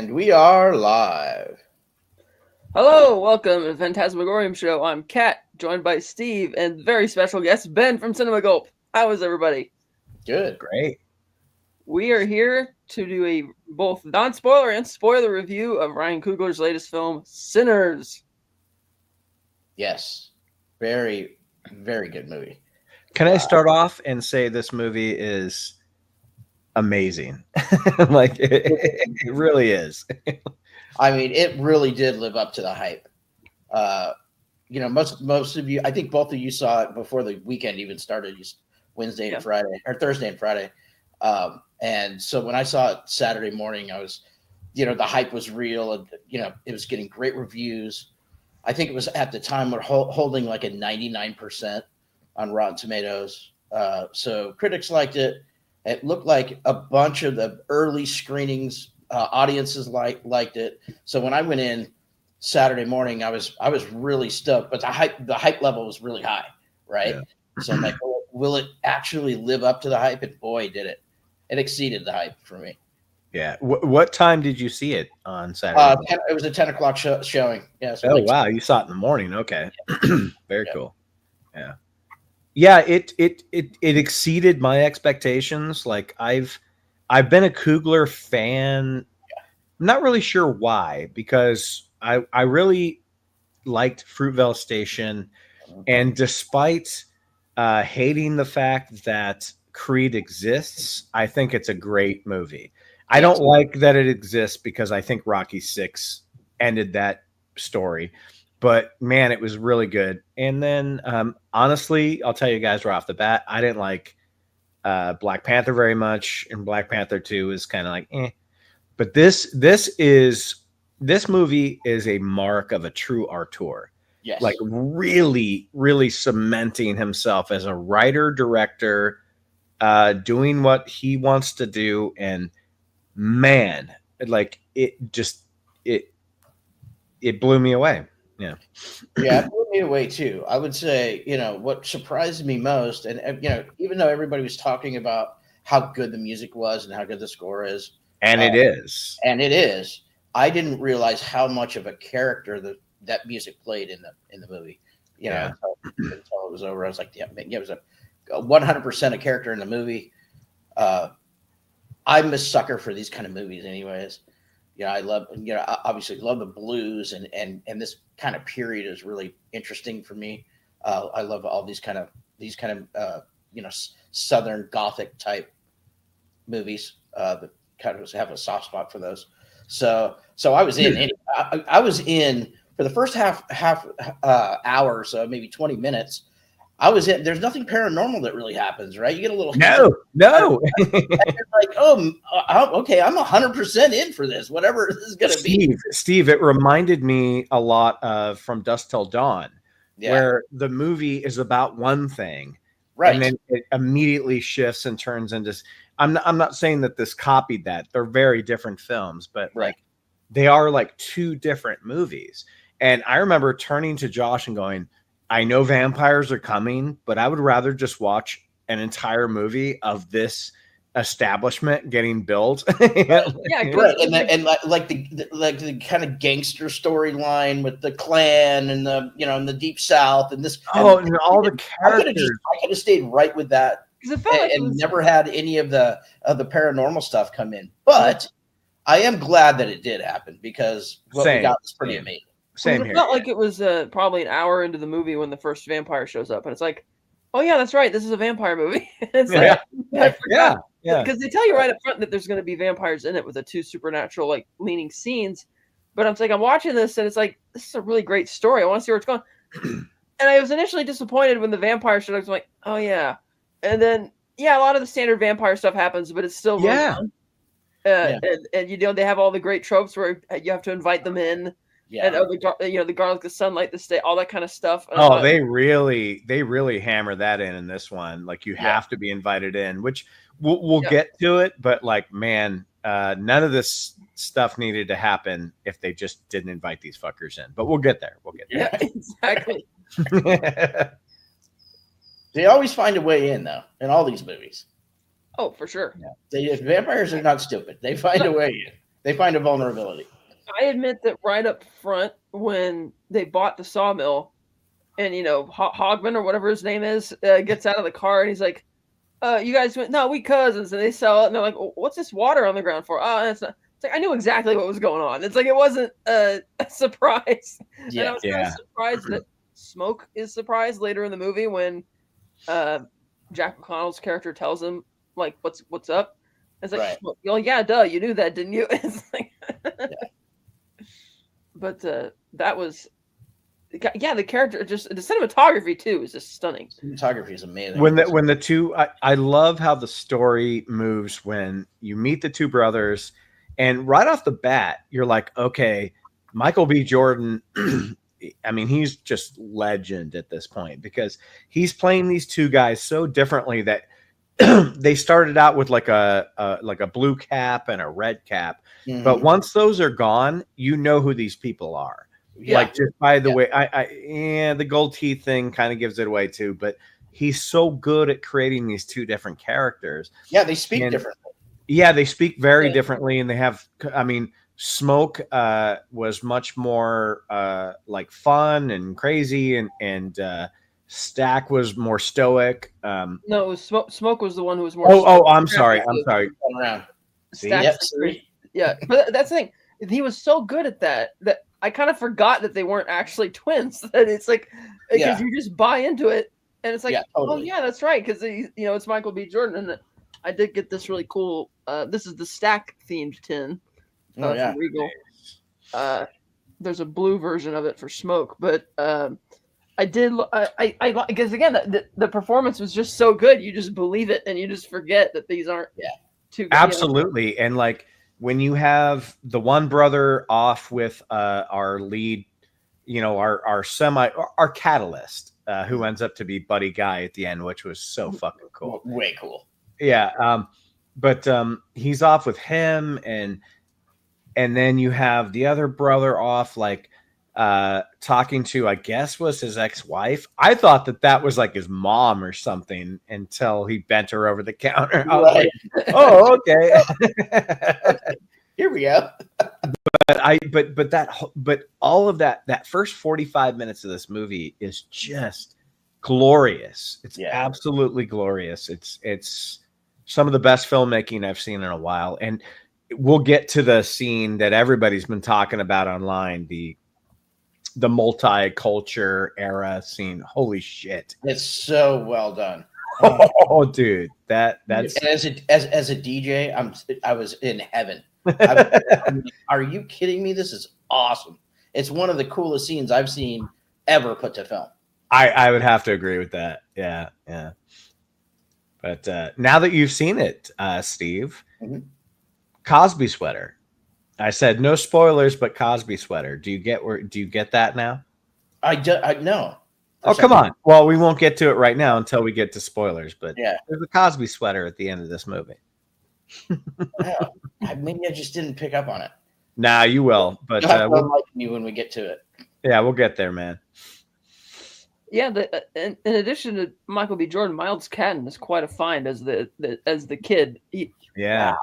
And we are live. Hello, welcome to the Fantasmagorium Show. I'm Kat, joined by Steve, and very special guest Ben from Cinema Gulp. How is everybody? Good. Great. We are here to do a both non-spoiler and spoiler review of Ryan Coogler's latest film, Sinners. Yes. Very, very good movie. Can I start off and say this movie is amazing? Like it really is. I mean, it really did live up to the hype. Most of you, I think both of you saw it before the weekend even started, Wednesday and Friday, or Thursday and Friday. And so when I saw it Saturday morning, I was, the hype was real, and it was getting great reviews. I think it was at the time we're holding like a 99% on Rotten Tomatoes. So critics liked it. It looked like a bunch of the early screenings audiences liked it. So when I went in Saturday morning, I was really stoked. But the hype level was really high, right? Yeah. So I'm like, will it actually live up to the hype? And boy, did it! It exceeded the hype for me. Yeah. What time did you see it on Saturday? It was a 10 o'clock showing. Yeah. So wow, you saw it in the morning. Okay. Very cool. Yeah. Yeah, it exceeded my expectations. Like I've been a Coogler fan. I'm not really sure why, because I really liked Fruitvale Station, and despite hating the fact that Creed exists, I think it's a great movie. I don't like that it exists because I think Rocky VI ended that story. But man, it was really good. And then, honestly, I'll tell you guys right off the bat, I didn't like Black Panther very much, and Black Panther 2 is kind of like, eh. But this movie is a mark of a true auteur. Yes. Like really, really cementing himself as a writer, director, doing what he wants to do, and man, like it blew me away. Yeah. Yeah, it blew me away too. I would say, what surprised me most, and even though everybody was talking about how good the music was and how good the score is, and it is, I didn't realize how much of a character that music played in the movie. Until it was over, I was like, it was a 100% a character in the movie. I'm a sucker for these kind of movies, anyways. I love, obviously love the blues, and this kind of period is really interesting for me. I love all these kind of Southern Gothic type movies that kind of have a soft spot for those. So I was in. I was in for the first half hour, so maybe 20 minutes. I was in. There's nothing paranormal that really happens, right? You get a little no. Like, okay, I'm 100% in for this, whatever this is going to be. Steve, it reminded me a lot of From Dusk Till Dawn, where the movie is about one thing, right, and then it immediately shifts and turns into. I'm not saying that this copied that. They're very different films, but like they are like two different movies. And I remember turning to Josh and going, I know vampires are coming, but I would rather just watch an entire movie of this establishment getting built. Yeah, right. And like the kind of gangster storyline with the Klan and in the Deep South and this. And all the characters. I could have stayed right with that, and never had any of the paranormal stuff come in. But I am glad that it did happen, because what we got was pretty amazing. Same here. It felt like it was probably an hour into the movie when the first vampire shows up, and it's like, oh yeah, that's right, this is a vampire movie. It's because they tell you right up front that there's going to be vampires in it with the two supernatural like leaning scenes. But I'm watching this, and it's like, this is a really great story. I want to see where it's going. And I was initially disappointed when the vampire showed up. I'm like, oh yeah, and then a lot of the standard vampire stuff happens, but it's still really fun. And they have all the great tropes where you have to invite them in. Yeah, and the garlic, the sunlight, the stay, all that kind of stuff. They really hammer that in this one. Like you have to be invited in, which we'll get to it. But like, man, none of this stuff needed to happen if they just didn't invite these fuckers in. But we'll get there. Yeah, exactly. They always find a way in, though, in all these movies. Oh, for sure. Yeah. Vampires are not stupid. They find a way in. They find a vulnerability. I admit that right up front when they bought the sawmill, and Hogman or whatever his name is gets out of the car and he's like, "You guys went? No, we cousins." And they sell it, and they're like, "What's this water on the ground for?" Oh, that's not. It's like I knew exactly what was going on. It's like it wasn't a surprise. Yeah, and I was kind of surprised that Smoke is surprised later in the movie when Jack McConnell's character tells him like, "What's up?" It's like, "Well, yeah, duh, you knew that, didn't you?" It's like, but that was. Yeah, the character the cinematography too is just stunning. Cinematography is amazing. When the two, I love how the story moves when you meet the two brothers, and right off the bat, you're like, okay, Michael B. Jordan. I mean, he's just legend at this point because he's playing these two guys so differently that they started out with like a blue cap and a red cap, but once those are gone, you know who these people are. Yeah. Like just by the way, the gold teeth thing kind of gives it away too. But he's so good at creating these two different characters. Yeah, they speak differently. Yeah, they speak very differently, and they have. I mean, Smoke was much more like fun and crazy, and Stack was more stoic. No, it was Smoke was the one who was more. Oh, I'm sorry. Stack, yeah, but that's the thing. He was so good at that I kind of forgot that they weren't actually twins. That it's like because you just buy into it, and it's like, totally. Oh yeah, that's right, because it's Michael B. Jordan, and I did get this really cool. This is the Stack themed tin from Regal. There's a blue version of it for Smoke, but I did. I because again, the performance was just so good. You just believe it, and you just forget that these aren't two. Absolutely, and like. When you have the one brother off with our lead, our catalyst, who ends up to be Buddy Guy at the end, which was so fucking cool. Way cool. Yeah. But he's off with him, and then you have the other brother off, like talking to, I guess, was his ex-wife. I thought that was like his mom or something until he bent her over the counter. I was like, oh, okay. Here we go. But all of that first 45 minutes of this movie is just glorious. It's absolutely glorious. It's some of the best filmmaking I've seen in a while. And we'll get to the scene that everybody's been talking about online, the multicultural era scene. Holy shit. It's so well done. Oh, dude, that's as a DJ, I was in heaven. Are you kidding me? This is awesome. It's one of the coolest scenes I've seen ever put to film. I would have to agree with that. Yeah. But now that you've seen it, Steve, Cosby sweater. I said no spoilers, but Cosby sweater. Do you get that now? I no. Oh, come on. Well, we won't get to it right now until we get to spoilers, but there's a Cosby sweater at the end of this movie. Maybe I just didn't pick up on it. Nah, you will. But we'll like you when we get to it. Yeah, we'll get there, man. Yeah, in addition to Michael B. Jordan, Miles Catton is quite a find as the kid. Wow.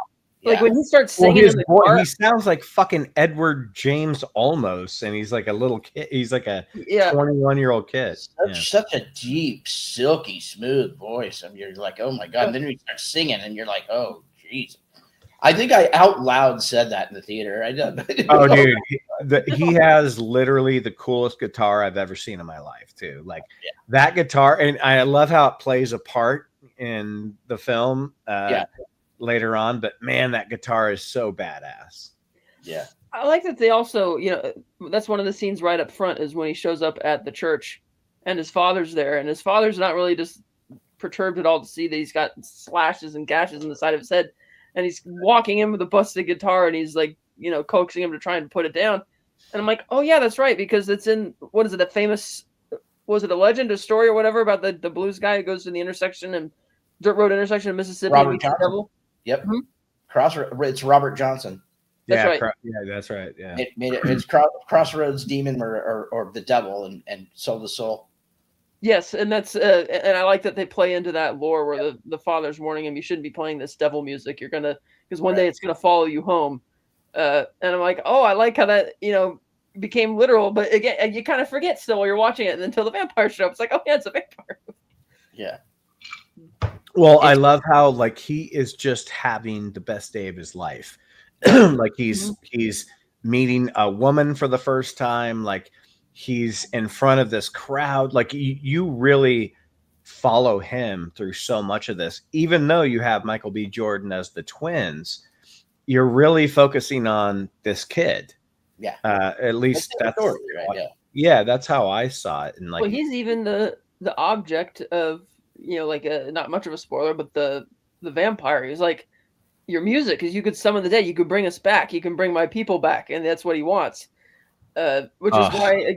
Like when he starts singing in the car, he sounds like fucking Edward James almost, and he's like a little kid. He's like a 21-year-old kid. Such a deep, silky, smooth voice. I mean, you're like, oh my god. And then we start singing, and you're like, oh jeez. I think I out loud said that in the theater. Oh, dude, he has literally the coolest guitar I've ever seen in my life, too. Like that guitar, and I love how it plays a part in the film. Later on, but man, that guitar is so badass. Yeah, I like that they also, that's one of the scenes right up front is when he shows up at the church and his father's there, and his father's not really just perturbed at all to see that he's got slashes and gashes in the side of his head, and he's walking in with a busted guitar, and he's like, coaxing him to try and put it down, and I'm like, oh yeah, that's right, because it's in, what is it, a famous, was it a legend, a story or whatever about the blues guy who goes to the intersection and dirt road intersection in Mississippi. Robert Johnson. Yep. Mm-hmm. It's Robert Johnson. That's right. That's right. Yeah. It's Crossroads Demon or the Devil and Soul to Soul. Yes, and that's and I like that they play into that lore where the father's warning him, you shouldn't be playing this devil music. You're gonna, because one day it's gonna follow you home. And I'm like, oh, I like how that became literal, but again, you kind of forget still while you're watching it, and until the vampire show up, it's like, oh yeah, it's a vampire. Yeah. Well, I love how like he is just having the best day of his life. Like he's meeting a woman for the first time. Like he's in front of this crowd. Like you really follow him through so much of this, even though you have Michael B. Jordan as the twins. You're really focusing on this kid. Yeah. At least that's story, right? Yeah, that's how I saw it. And like, well, he's even the object of like not much of a spoiler, but the vampire. He's like, your music, because you could summon the dead, you could bring us back, you can bring my people back, and that's what he wants. Which is why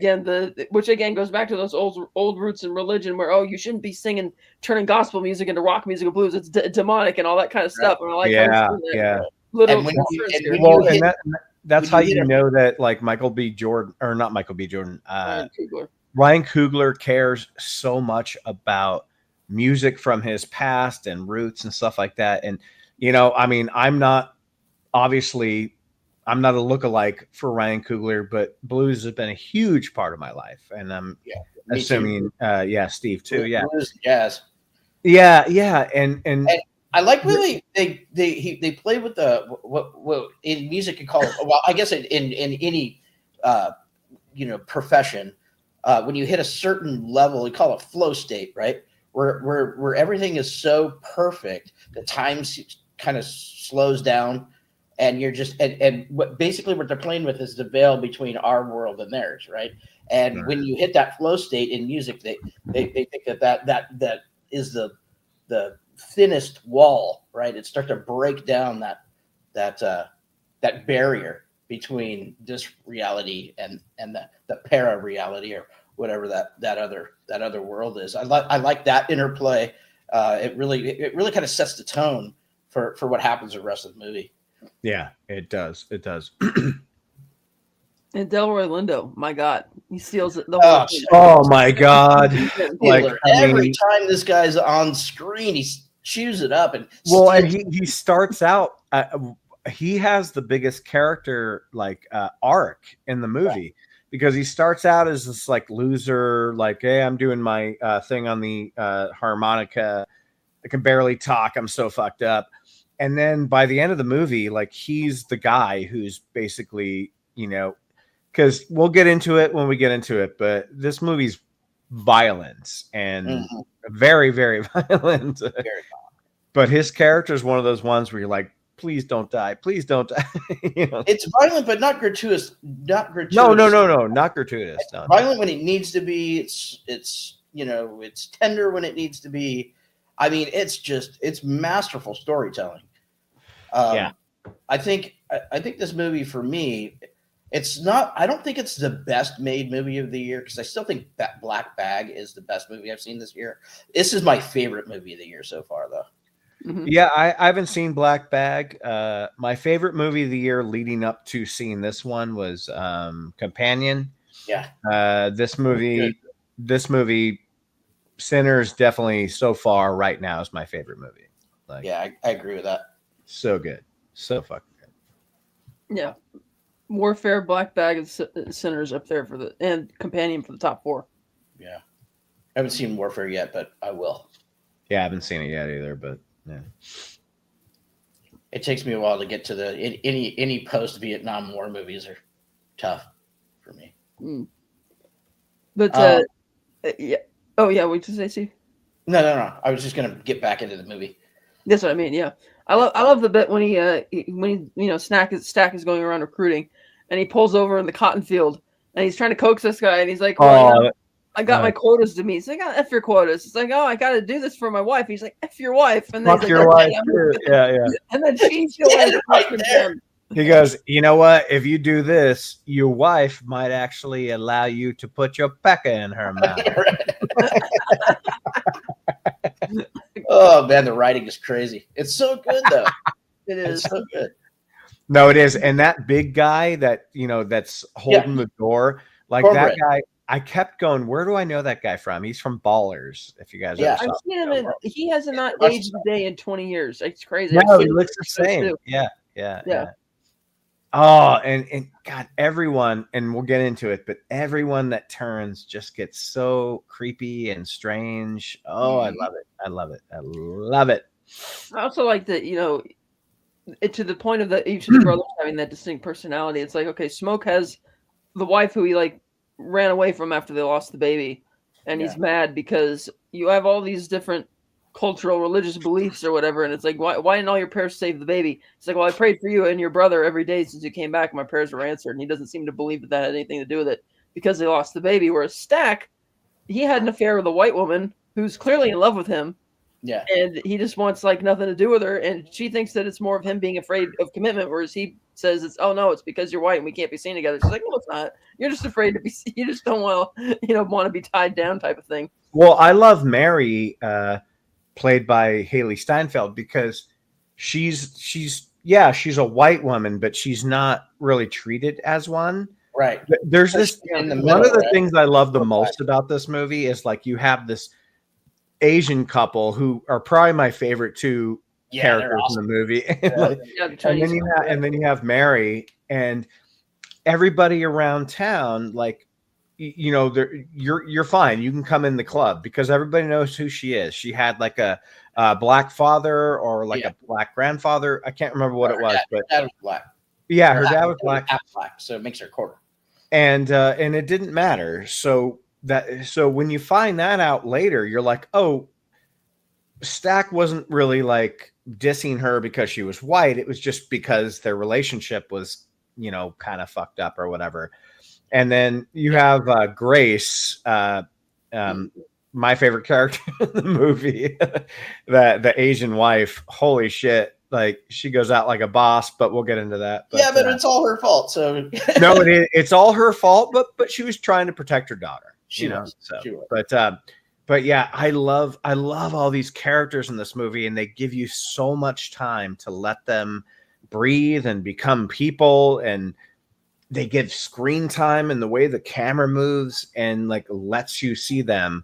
which again goes back to those old roots in religion, where you shouldn't be singing, turning gospel music into rock music or blues. It's demonic and all that kind of stuff. And I like that's how you know that like Michael B. Jordan, or not Michael B. Jordan, Ryan Coogler cares so much about music from his past and roots and stuff like that. And I mean, I'm not a lookalike for Ryan Coogler, but blues has been a huge part of my life, and I'm assuming, Steve too, blues, jazz, and I like really they play with the what in music you call it. Well, I guess in any profession, when you hit a certain level, you call it flow state, right? Where everything is so perfect, the time kind of slows down, and you're just and what basically what they're playing with is the veil between our world and theirs, right? And when you hit that flow state in music, they think that is the thinnest wall, right? It starts to break down that barrier between this reality and the para reality, or whatever that other world is. I like that interplay. It really kind of sets the tone for what happens the rest of the movie. Yeah, it does. It does. And Delroy Lindo, my God, he steals it. Oh my God! Like every time this guy's on screen, he chews it up. And he starts out. He has the biggest character arc in the movie, because he starts out as this like loser, like, hey, I'm doing my thing on the harmonica. I can barely talk. I'm so fucked up. And then by the end of the movie, like, he's the guy who's basically, because we'll get into it when we get into it, but this movie's violence and very, very violent. Very violent. But his character is one of those ones where you're like, please don't die. Please don't die. It's violent, but not gratuitous. Not gratuitous. No, not gratuitous. It's violent when it needs to be. It's tender when it needs to be. I mean, it's masterful storytelling. I think this movie, for me, it's not. I don't think it's the best made movie of the year, because I still think that Black Bag is the best movie I've seen this year. This is my favorite movie of the year so far, though. Mm-hmm. Yeah, I haven't seen Black Bag. My favorite movie of the year leading up to seeing this one was Companion. Yeah. This movie, Sinners, definitely so far right now is my favorite movie. Like, yeah, I agree with that. So good. So fucking good. Yeah. Warfare, Black Bag, and Sinners up there and Companion for the top 4. Yeah. I haven't seen Warfare yet, but I will. Yeah, I haven't seen it yet either, but yeah. It takes me a while to get to any post-Vietnam War movies are tough for me. But yeah. Oh yeah, what did you say, Steve? No. I was just gonna get back into the movie. That's what I mean. Yeah, I love the bit when he Stack is going around recruiting, and he pulls over in the cotton field, and he's trying to coax this guy, and he's like, I got my quotas to meet. He's like, F your quotas. It's like, oh, I got to do this for my wife. He's like, F your wife. And then fuck your wife. Yeah. And then she's right. He goes, you know what? If you do this, your wife might actually allow you to put your pecker in her mouth. Oh, man, the writing is crazy. It's so good, though. It is. It's so good. No, it is. And that big guy that, that's holding the door, like that guy. I kept going, where do I know that guy from? He's from Ballers, if you guys ever saw I've seen him. He has not aged a day in 20 years. It's crazy. No, he looks the same. Yeah. Oh, and God, everyone, and we'll get into it, but everyone that turns just gets so creepy and strange. Oh, I love it. I love it. I love it. I also like that, to the point of that each of the brothers having that distinct personality. It's like, okay, Smoke has the wife who he like ran away from after they lost the baby, and he's mad because you have all these different cultural religious beliefs or whatever, and it's like, why didn't all your prayers save the baby? It's like, well, I prayed for you and your brother every day since you came back. My prayers were answered, and he doesn't seem to believe that had anything to do with it because they lost the baby. Whereas Stack, he had an affair with a white woman who's clearly in love with him. Yeah. And he just wants like nothing to do with her. And she thinks that it's more of him being afraid of commitment, whereas he says it's because you're white and we can't be seen together. She's like, no, it's not. You're just afraid to be, you just don't want to be tied down type of thing. Well, I love Mary, played by Haley Steinfeld, because she's a white woman, but she's not really treated as one. Right. There's this one of the things I love the most about this movie is like you have this Asian couple who are probably my favorite two characters in the movie. And then you have Mary, and everybody around town, like, you're fine. You can come in the club because everybody knows who she is. She had like a black father or like a black grandfather. I can't remember what it was, but her dad was black. Yeah, her dad was black. So it makes her a quarter. And it didn't matter. So when you find that out later, you're like, oh, Stack wasn't really like dissing her because she was white. It was just because their relationship was, kind of fucked up or whatever. And then you have Grace, my favorite character in the movie, the Asian wife. Holy shit. Like, she goes out like a boss, but we'll get into that. But it's all her fault. So no, it's all her fault, but she was trying to protect her daughter. She was. But yeah, I love all these characters in this movie, and they give you so much time to let them breathe and become people, and they give screen time and the way the camera moves and like lets you see them.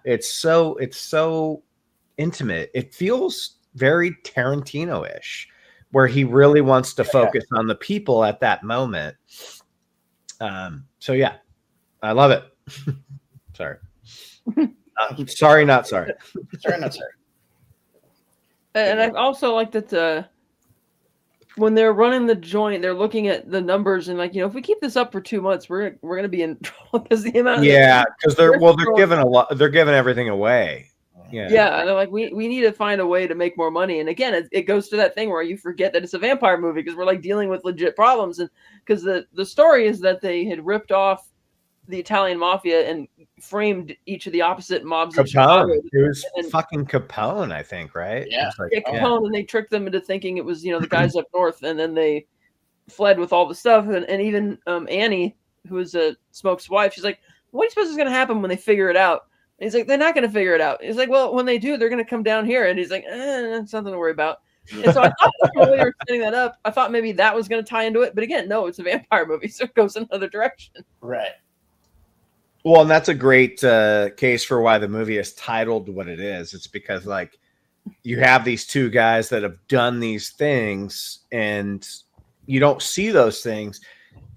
It's so intimate. It feels very Tarantino-ish, where he really wants to focus on the people at that moment. So yeah, I love it. Sorry. Sorry, not sorry. Sorry, not sorry. And I also like that when they're running the joint, they're looking at the numbers and like, if we keep this up for 2 months, we're gonna be in trouble because the amount. Because they're giving a lot. They're giving everything away. Yeah, and they're like, we need to find a way to make more money. And again, it goes to that thing where you forget that it's a vampire movie because we're like dealing with legit problems. And because the story is that they had ripped off the Italian mafia and framed each of the opposite mobs of Chicago. It was fucking Capone, I think, right? Yeah, Capone, and they tricked them into thinking it was the guys up north, and then they fled with all the stuff. And even Annie, who is Smoke's wife, she's like, "What do you suppose is going to happen when they figure it out?" And he's like, "They're not going to figure it out." He's like, "Well, when they do, they're going to come down here." And he's like, "Something to worry about." And so I thought while they were setting that up, I thought maybe that was going to tie into it, but again, no, it's a vampire movie, so it goes another direction. Right. Well, and that's a great case for why the movie is titled what it is. It's because, like, you have these two guys that have done these things, and you don't see those things.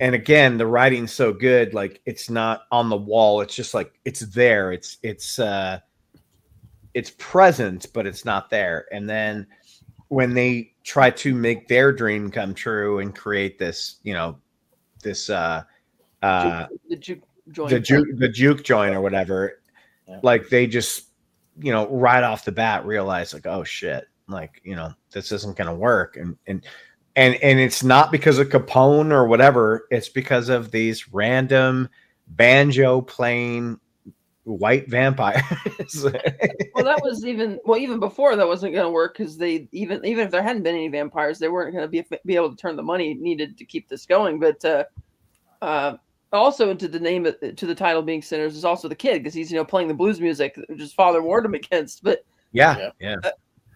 And again, the writing's so good, like, it's not on the wall. It's just like it's there. It's present, but it's not there. And then when they try to make their dream come true and create this, the juke joint or whatever, like, they just right off the bat realize, like, oh shit, like, this isn't gonna work. And it's not because of Capone or whatever, it's because of these random banjo playing white vampires. Well, that was even before that wasn't going to work, because they even if there hadn't been any vampires, they weren't going to be able to turn the money needed to keep this going. But also to the title being Sinners is also the kid, because he's playing the blues music, which his father warned him against. But yeah.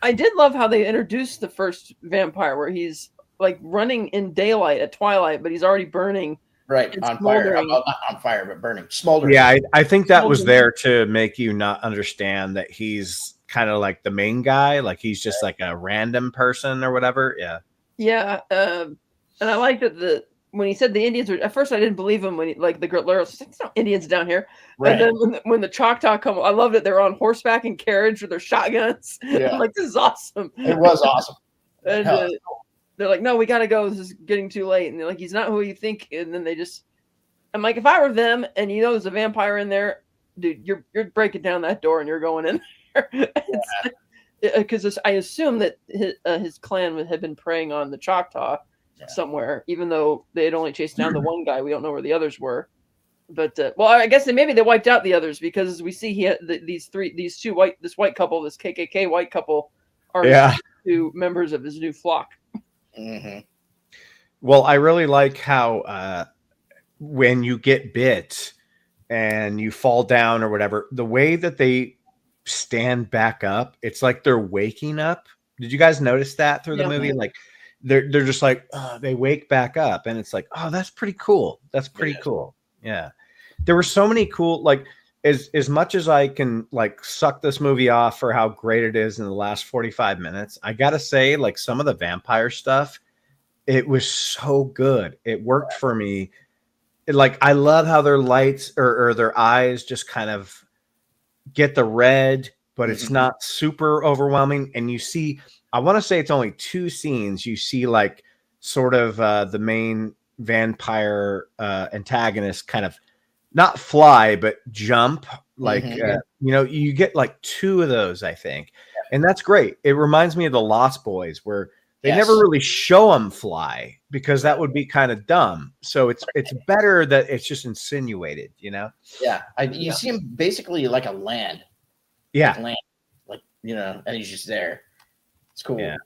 I did love how they introduced the first vampire, where he's like running in daylight at twilight, but he's already burning. Right, on fire. Well, not on fire, but burning, smoldering. Yeah, I think that was there to make you not understand that he's kind of like the main guy, like he's just like a random person or whatever. Yeah. Yeah, and I like that when he said the Indians were, at first I didn't believe him when he, like the guerrillas, it's not Indians down here. Right. And then when the Choctaw come, I loved it. They're on horseback and carriage with their shotguns. Yeah. I'm like, this is awesome. It was awesome. And they're like, no, we got to go. This is getting too late. And they're like, he's not who you think. And then I'm like, if I were them and there's a vampire in there, dude, you're breaking down that door and you're going in there. Because I assume that his clan had been preying on the Choctaw somewhere, even though they had only chased down the one guy. We don't know where the others were. But well, I guess maybe they wiped out the others, because as we see, he had this white couple, this KKK white couple, are two members of his new flock. Mm-hmm. Well, I really like how when you get bit and you fall down or whatever, the way that they stand back up, it's like they're waking up. Did you guys notice that through the movie? Like they're just like they wake back up, and it's like, oh, that's pretty cool. That's pretty cool. Yeah, there were so many cool, like as much as I can like suck this movie off for how great it is in the last 45 minutes, I gotta say, like some of the vampire stuff, it was so good. It worked for me. Like I love how their lights or their eyes just kind of get the red, but it's not super overwhelming. And you see, I want to say it's only 2 scenes. You see like sort of the main vampire antagonist kind of not fly, but jump. Like, you get like 2 of those, I think. And that's great. It reminds me of the Lost Boys, where they never really show them fly, because that would be kind of dumb. So it's better that it's just insinuated, Yeah. You see him basically like a land. Yeah. And he's just there. It's cool. Yeah.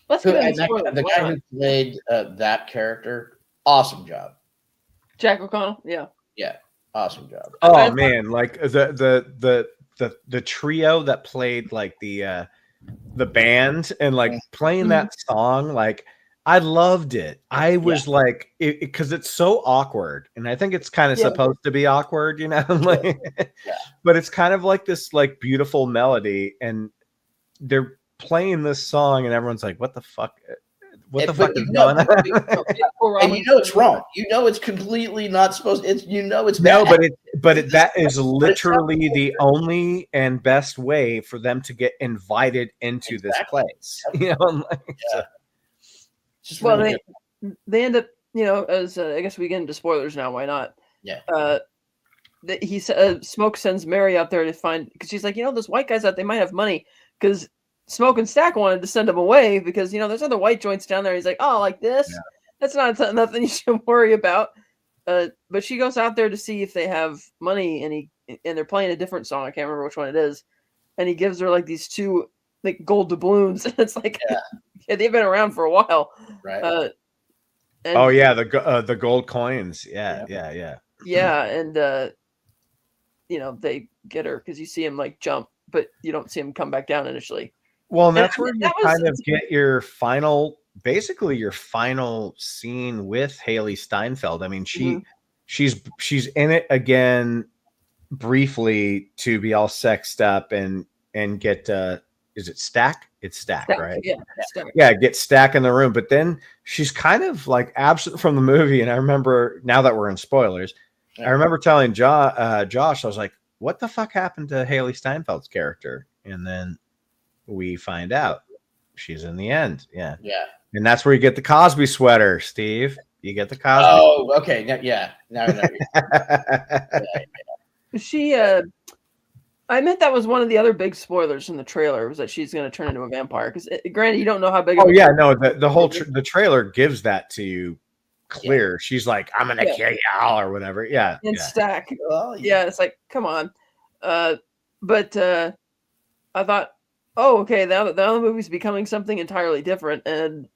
Let's go. The guy who played that character, awesome job. Jack O'Connell. Yeah. Yeah. Awesome job. Oh man, like the trio that played like the band and like playing that song, like I loved it. I was like, because it's so awkward, and I think it's kind of supposed to be awkward, like, but it's kind of like this like beautiful melody, and they're playing this song, and everyone's like, "What the fuck? What the fuck is going on?" And it's wrong. It's completely not supposed. It's it's no, bad. but that is literally the only and best way for them to get invited into this place. Just well, really they end up, as I guess we get into spoilers now. Why not? Yeah. Smoke sends Mary out there to find, because she's like, those white guys out, they might have money, because Smoke and Stack wanted to send them away because there's other white joints down there. He's like, oh, like this? Yeah. That's not nothing you should worry about. But she goes out there to see if they have money, and they're playing a different song. I can't remember which one it is. And he gives her like these 2 like gold doubloons. And it's like, they've been around for a while. Right. The gold coins. Yeah. Yeah. And, they get her because you see him like jump, but you don't see him come back down initially. Well, and that's where you kind of get your final scene with Haley Steinfeld. I mean, she's in it again briefly to be all sexed up and get is it Stack? It's Stack, right? Yeah, Stack. Yeah, get Stack in the room, but then she's kind of like absent from the movie. And I remember, now that we're in spoilers, I remember telling Josh, I was like, "What the fuck happened to Haley Steinfeld's character?" And then we find out she's in the end. Yeah. And that's where you get the Cosby sweater, Steve. You get the Cosby. Oh, okay. Yeah. Now She, I meant that was one of the other big spoilers in the trailer, was that she's going to turn into a vampire. Because granted, you don't know how big. Oh yeah, no. The whole the trailer gives that to you clear. Yeah. She's like, "I'm going to kill y'all" or whatever. Yeah. And Stack. It's like, come on. But I thought, oh, okay, now the movie's becoming something entirely different, and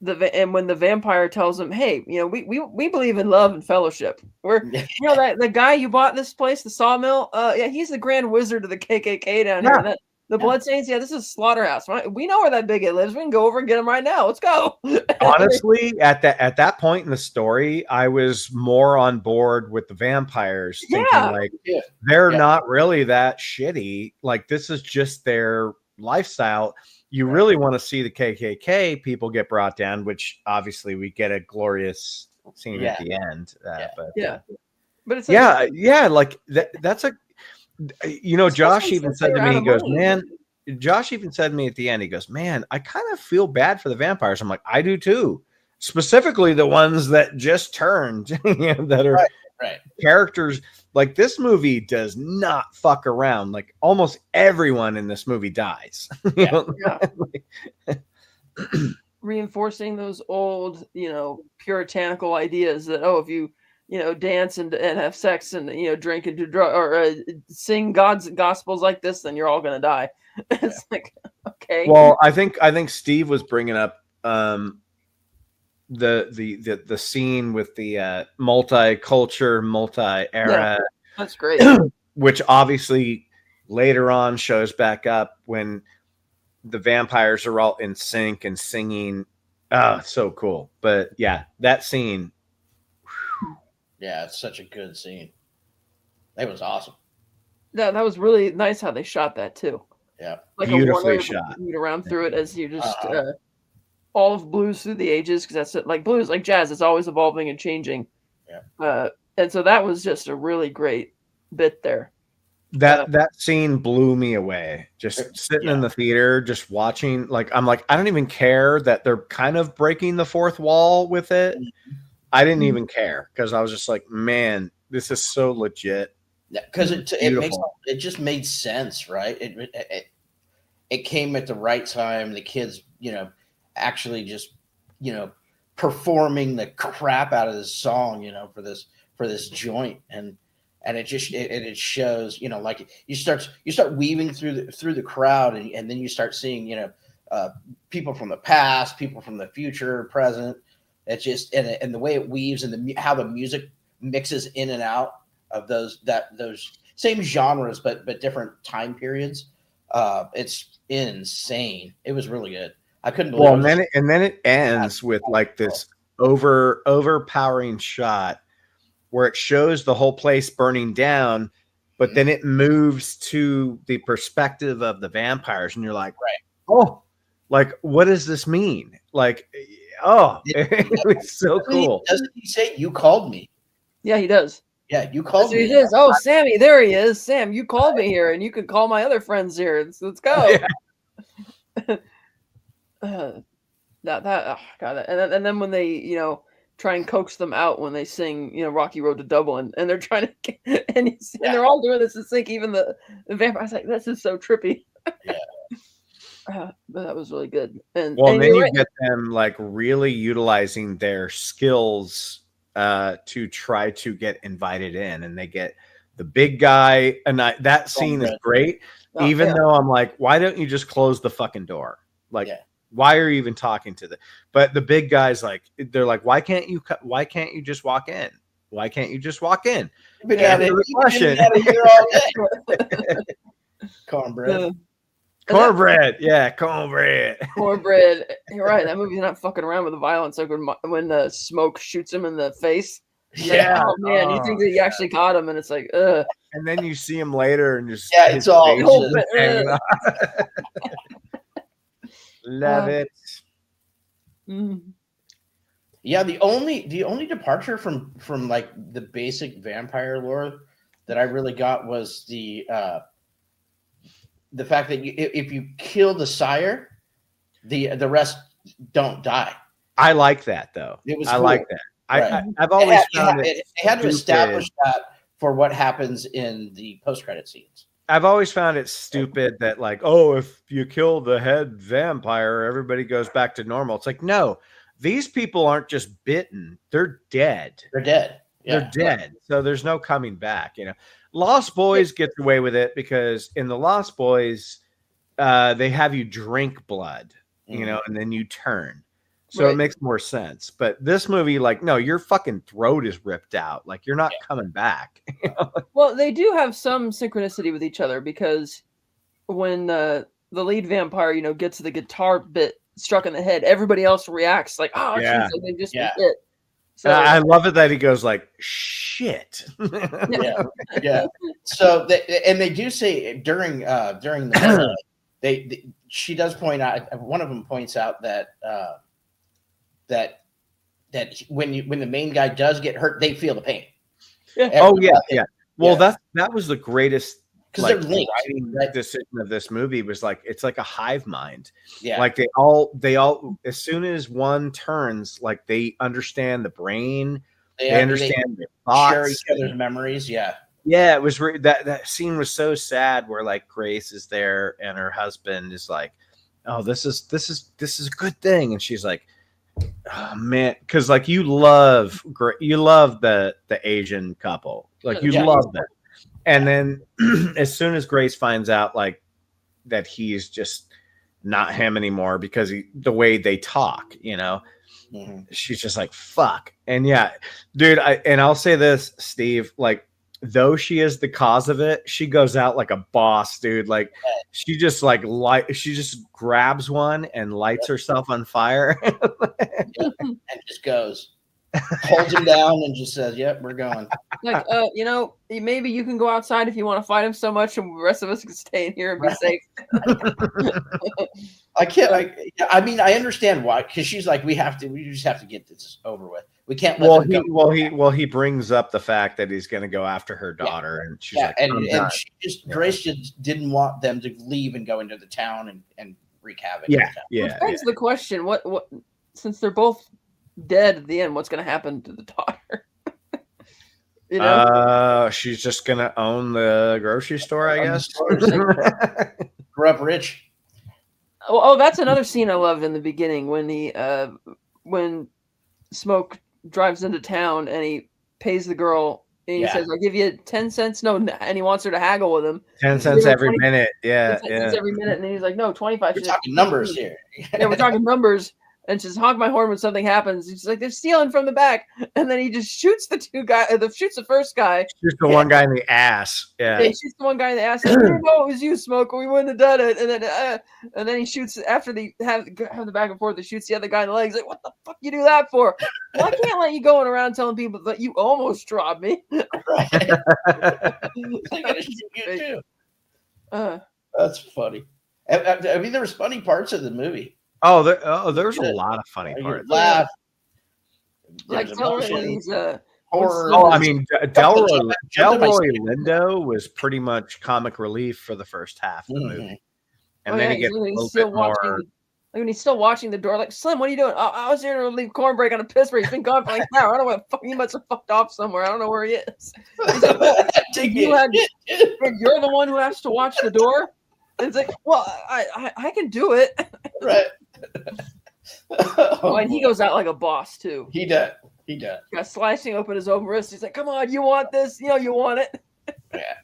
when the vampire tells him, "Hey, we believe in love and fellowship. We're that the guy you bought this place, the sawmill, he's the grand wizard of the KKK down here. The Bloodstains, this is Slaughterhouse. We know where that bigot lives. We can go over and get him right now. Let's go." Honestly, at that point in the story, I was more on board with the vampires, thinking they're not really that shitty. Like, this is just their lifestyle. you really want to see the KKK people get brought down, which obviously we get a glorious scene at the end. But it's like that's a, Josh even said to me, he goes, man, Josh even said to me at the end, he goes, man, I kind of feel bad for the vampires. I'm like, I do too. Specifically the ones that just turned, that are characters. Like, this movie does not fuck around. Like, almost everyone in this movie dies. Reinforcing those old, puritanical ideas that, if you, dance and have sex and, drink and do drugs or sing God's gospels like this, then you're all going to die. It's like, okay. Well, I think Steve was bringing up the scene with the multicultural, multi-era. That's great. Which obviously later on shows back up when the vampires are all in sync and singing. So cool. But yeah, that scene. Yeah, it's such a good scene. It was awesome. Yeah, that was really nice how they shot that too. Yeah, like beautifully shot. Around through it as you just all of blues through the ages, because that's it. Like blues, like jazz, it's always evolving and changing. Yeah. And so that was just a really great bit there. That scene blew me away. Just sitting in the theater, just watching. Like, I'm like, I don't even care that they're kind of breaking the fourth wall with it. I didn't even care, because I was just like, man, this is so legit. Yeah, because it just made sense, right? It came at the right time. The kids, actually just, performing the crap out of this song, for this joint, and it just it shows, like you start weaving through the crowd, and then you start seeing, people from the past, people from the future, present. It's just and the way it weaves and how the music mixes in and out of those same genres but different time periods. It's insane. It was really good. I couldn't believe it. And then it ends with like this overpowering shot where it shows the whole place burning down, but then it moves to the perspective of the vampires, and you're like, oh, like, what does this mean? Like, it was so cool. Doesn't he say, "You called me"? Yeah, he does. Yeah, you called me. He says, "Oh, Sammy, there he is. Sam, you called me here, and you can call my other friends here. Let's go." God, and then when they, try and coax them out when they sing, Rocky Road to Dublin, and they're trying to, and they're all doing this to sync. Even the vampires, like, this is so trippy. But that was really good. And then you get them like really utilizing their skills to try to get invited in, and they get the big guy, and that scene is great. Even though I'm like, why don't you just close the fucking door? Like, why are you even talking to but the big guy's like, they're like, why can't you just walk in? Why can't you just walk in? Cornbread. Cornbread. Yeah, cornbread. Cornbread. You're right. That movie's not fucking around with the violence. Like when the smoke shoots him in the face. Yeah. Like, oh man, you think that you actually caught him, and it's like, ugh. And then you see him later, and just it's all love it. Yeah, the only departure from like the basic vampire lore that I really got was the fact that if you kill the sire, the rest don't die. I like that though. I like that. I've always found it had to establish that for what happens in the post-credit scenes. I've always found it stupid that, like, oh, if you kill the head vampire, everybody goes back to normal. It's like, no, these people aren't just bitten; they're dead. They're dead. Yeah. They're dead. So there's no coming back. Lost Boys gets away with it because in the Lost Boys, they have you drink blood, and then you turn. So it makes more sense. But this movie, like, no, your fucking throat is ripped out. Like, you're not coming back. Well, they do have some synchronicity with each other, because when the lead vampire, gets the guitar bit struck in the head, everybody else reacts like, oh, geez, like they just hit. So I love it that he goes like, shit. Yeah. So they do say during the she does point out, one of them points out that that when the main guy does get hurt, they feel the pain. Yeah. Yeah. Well, that was the greatest because they're linked. Writing decision of this movie was like it's like a hive mind. Yeah, like they all as soon as one turns, like they understand the brain, they understand their thoughts, share each other's memories. Yeah, it was that scene was so sad where like Grace is there and her husband is like, oh, this is a good thing, and she's like, oh man, because like you love the Asian couple, like you love them. And then as soon as Grace finds out like that he's just not him anymore because the way they talk, she's just like, fuck. And yeah, dude, I'll say this, Steve, like, though she is the cause of it, she goes out like a boss, dude. Like she just she just grabs one and lights herself on fire and just goes. Holds him down and just says, "Yep, we're going." Like, maybe you can go outside if you want to fight him so much, and the rest of us can stay in here and be safe. I can't. I mean, I understand why, because she's like, we just have to get this over with. We can't. He brings up the fact that he's going to go after her daughter, and she's like, and Grace just didn't want them to leave and go into the town and wreak havoc. Which begs the question: what? Since they're both dead at the end, what's going to happen to the daughter? She's just going to own the grocery store, I guess. Grew up rich. Oh, that's another scene I loved in the beginning when Smoke drives into town and he pays the girl and he says, "I'll give you 10 cents." No, and he wants her to haggle with him. 10 cents every minute. 10 cents every minute, and then he's like, "No, 25." We're talking numbers here. Yeah, we're talking numbers. And just honk my horn when something happens. He's like, they're stealing from the back. And then he just shoots the shoots the first guy. Shoots the one guy in the ass. Yeah. He shoots the one guy in the ass. Like, we didn't know it was you, Smoke, or we wouldn't have done it. And then he shoots, after they have the back and forth, he shoots the other guy in the leg. He's like, what the fuck you do that for? Well, I can't let you going around telling people that you almost robbed me. Right. They're going to shoot you too. That's funny. I mean, there was funny parts of the movie. There's a lot of funny parts. Laugh. Like horror. I mean, Delroy Lindo was pretty much comic relief for the first half of the movie, and then he gets a little bit more. Like when he's still watching the door, like, Slim, what are you doing? I was here to leave Cornbreak on a piss break. He's been gone for like an hour. I don't know what fuck. He must have fucked off somewhere. I don't know where he is. He's like, you're the one who has to watch the door. And it's like, well, I can do it. Right. And he goes out like a boss too. He does. Got slicing open his own wrist. He's like, "Come on, you want this? You want it." Yeah.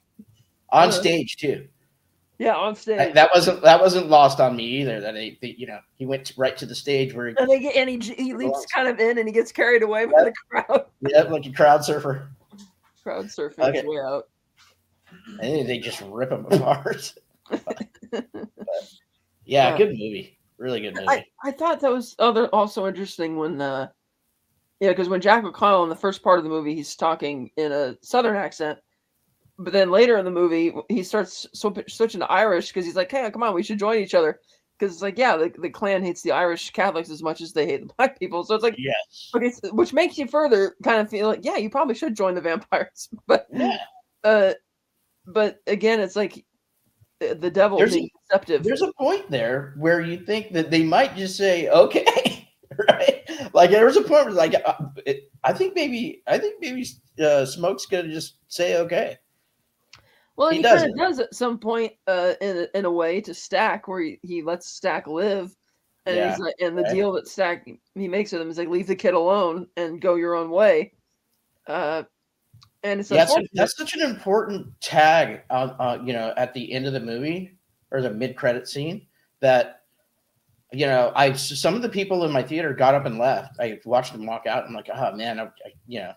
On stage too. Yeah, on stage. That wasn't lost on me either. That he went right to the stage where he leaps kind of in and he gets carried away by the crowd. Yeah, like a crowd surfer. Crowd surfing his way out. And they just rip him apart. Good movie. Really good movie. I thought that was also interesting when because when Jack McConnell in the first part of the movie, he's talking in a Southern accent, but then later in the movie he starts switching to Irish because he's like, "Hey, come on, we should join each other." Because it's like, the Klan hates the Irish Catholics as much as they hate the black people. So it's like, yes, okay, which makes you further kind of feel like, yeah, you probably should join the vampires. But but again, it's like the devil being deceptive. There's a point there where you think that they might just say, okay, right? Like there was a point where like, I think maybe Smoke's gonna just say okay. Well, he kind of does at some point in a way to Stack, where he lets Stack live, and he's like, and the deal that Stack he makes with him is like, leave the kid alone and go your own way. And it's that's such an important tag on at the end of the movie or the mid-credit scene that some of the people in my theater got up and left. I watched them walk out. I'm like, oh man, it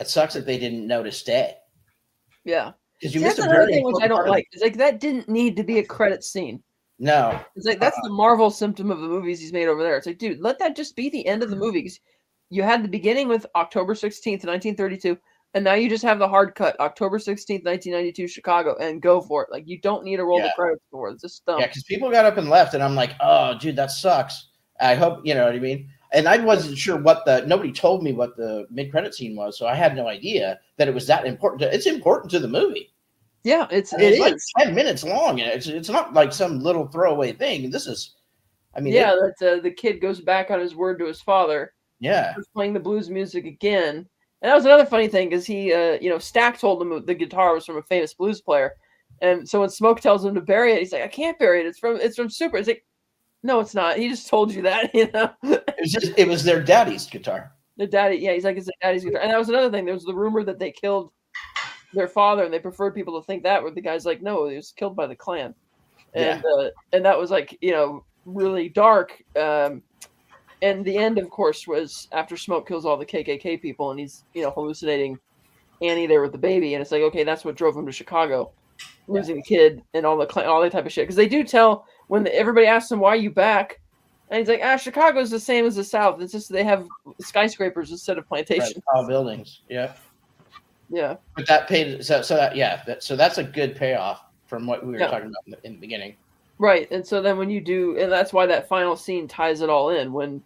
sucks that they didn't know to stay. Yeah, because that's another thing which I don't like. It's like that didn't need to be a credit scene. No, it's like that's the Marvel symptom of the movies he's made over there. It's like, dude, let that just be the end of the movie. You had the beginning with October 16th, 1932, And now you just have the hard cut, October 16th, 1992, Chicago, and go for it. Like, you don't need to roll the credits for it. It's just dumb. Yeah, because people got up and left, and I'm like, oh, dude, that sucks. I hope, you know what I mean? And I wasn't sure nobody told me what the mid-credit scene was, so I had no idea that it was that important. It's important to the movie. Yeah, it's like 10 minutes long, and it's not like some little throwaway thing. This is, I mean, the kid goes back on his word to his father. Yeah, he's playing the blues music again, and that was another funny thing because he, Stack told him the guitar was from a famous blues player, and so when Smoke tells him to bury it, he's like, I can't bury it. It's from Super. It's like, no, it's not. He just told you that, It was their daddy's guitar. Their daddy, yeah. He's like, it's their daddy's guitar, and that was another thing. There was the rumor that they killed their father, and they preferred people to think that. Where the guy's like, no, he was killed by the Klan, and that was like, really dark. And the end, of course, was after Smoke kills all the KKK people, and he's hallucinating Annie there with the baby, and it's like, okay, that's what drove him to Chicago, losing the kid and all that type of shit. Because they do tell when everybody asks him why are you back, and he's like, Chicago's the same as the South. It's just they have skyscrapers instead of plantations, right, tall buildings. Yeah. Yeah. But that paid so that's a good payoff from what we were talking about in the beginning. Right. And so then when you do, and that's why that final scene ties it all in, when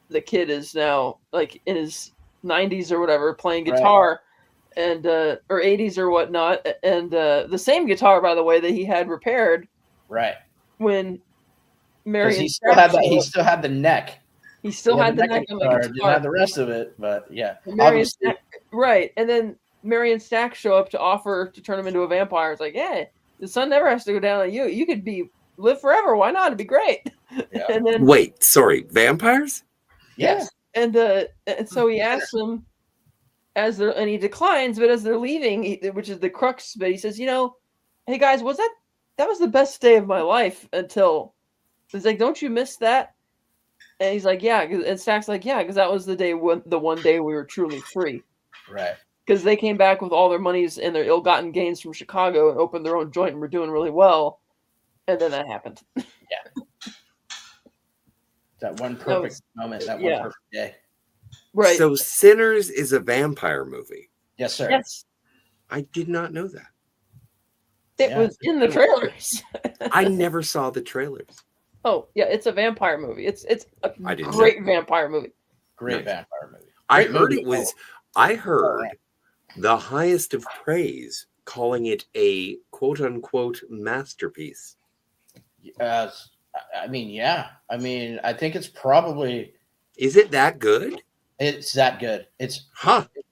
the kid is now like in his 90s or whatever playing guitar, and or 80s or whatnot, and the same guitar, by the way, that he had repaired. Right. When Marion he still had the neck. He still had the neck on the guitar. Didn't have the rest of it, but yeah. Right. And then Marion Stack show up to offer to turn him into a vampire. It's like, yeah, the sun never has to go down on you. You could live forever. Why not? It'd be great. Yeah. And then wait, sorry, vampires? Yes. Yeah. And so he asks them and he declines, but as they're leaving, which is the crux, but he says, hey guys, that was the best day of my life until he's like, don't you miss that? And he's like, yeah. And Stack's like, yeah, because that was the one day we were truly free. Right. Because they came back with all their monies and their ill-gotten gains from Chicago and opened their own joint and were doing really well. And then that happened. Yeah. That one perfect moment, one perfect day. Right. So Sinners is a vampire movie. Yes, sir. Yes. I did not know that. It was in the trailers. I never saw the trailers. Oh, yeah, it's a vampire movie. It's a great vampire movie. Great vampire movie. I heard the highest of praise, calling it a quote-unquote masterpiece. I think it's probably... Is it that good? It's that good. It's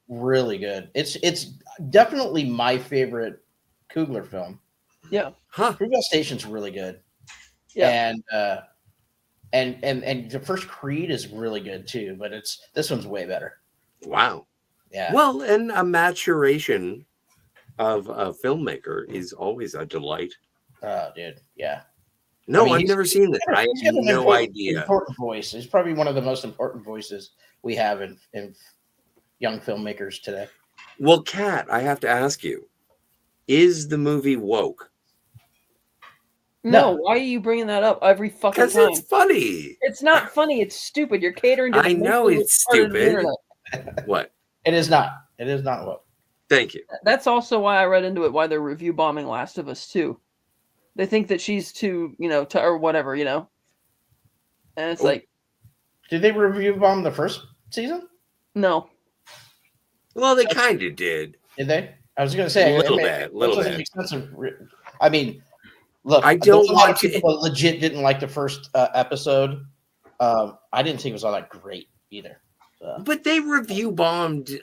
really good. It's definitely my favorite Coogler film. Yeah. Fruitvale Station's really good. Yeah. And the first Creed is really good too, but this one's way better. Wow. Yeah. Well, and a maturation of a filmmaker is always a delight. Oh, dude. Yeah. No, I've never seen it. I have no idea. Important voice. He's probably one of the most important voices we have in young filmmakers today. Well, Kat, I have to ask you, is the movie woke? No. Why are you bringing that up every fucking time? Because it's funny. It's not funny. It's stupid. You're catering to I know it's stupid. What? It is not. It is not woke. Thank you. That's also why I read into it, why they're review bombing Last of Us 2. They think that she's too, or whatever, and it's like, did they review bomb the first season? No. Well, they kind of did. Did they? I was going to say a little bit. I mean, look, I don't want to. People legit didn't like the first episode. I didn't think it was all that great either. But they review bombed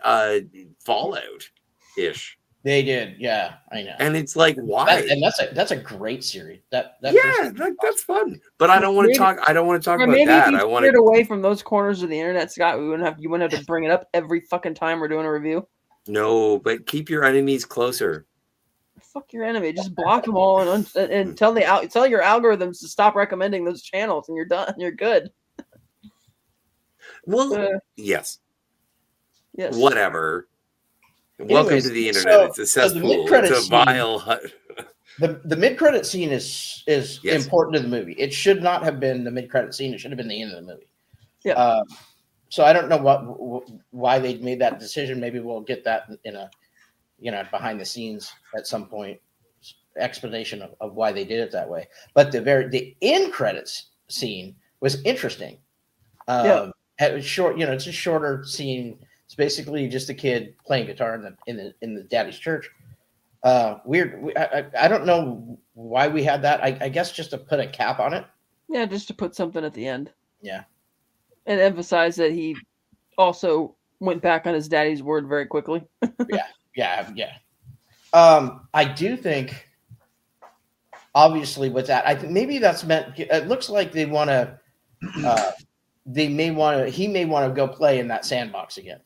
Fallout-ish. They did, yeah, I know. And it's like, why? That's a great series. That's fun. But I don't want to talk. I don't want to talk about that. I want to get away from those corners of the internet, Scott. You wouldn't have to bring it up every fucking time we're doing a review. No, but keep your enemies closer. Fuck your enemy. Just block them all and tell your algorithms to stop recommending those channels, and you're done. You're good. Well, yes. Whatever. Anyways, welcome to the internet. It's a cesspool. It's a vile. The mid-credit scene is important to the movie. It should not have been the mid-credit scene. It should have been the end of the movie. Yeah. So I don't know why they made that decision. Maybe we'll get that in a behind the scenes at some point explanation of why they did it that way. But the end credits scene was interesting. It was short. It's a shorter scene. It's basically just a kid playing guitar in the daddy's church. Weird. I don't know why we had that. I guess just to put a cap on it. Yeah, just to put something at the end. Yeah. And emphasize that he also went back on his daddy's word very quickly. Yeah. I do think, obviously, with that, I think maybe that's meant. It looks like they want to. He may want to go play in that sandbox again.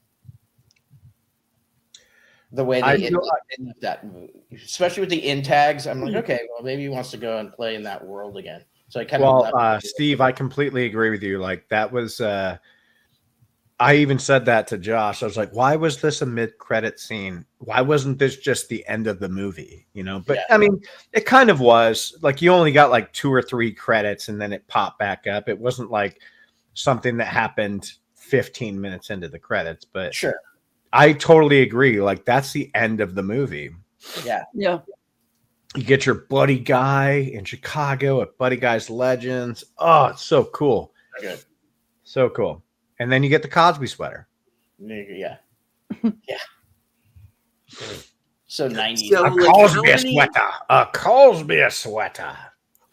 The way they ended that movie, especially with the in tags, I'm like, okay, well, maybe he wants to go and play in that world again. So I kind of Steve, I completely agree with you. Like that was, I even said that to Josh. I was like, why was this a mid-credit scene? Why wasn't this just the end of the movie? But I mean, it kind of was. Like you only got like 2 or 3 credits, and then it popped back up. It wasn't like something that happened 15 minutes into the credits. But sure, I totally agree. Like that's the end of the movie. Yeah. You get your Buddy Guy in Chicago at Buddy Guy's Legends. Oh, it's so cool. Good. So cool. And then you get the Cosby sweater. Yeah. So 90s. So, a Cosby sweater.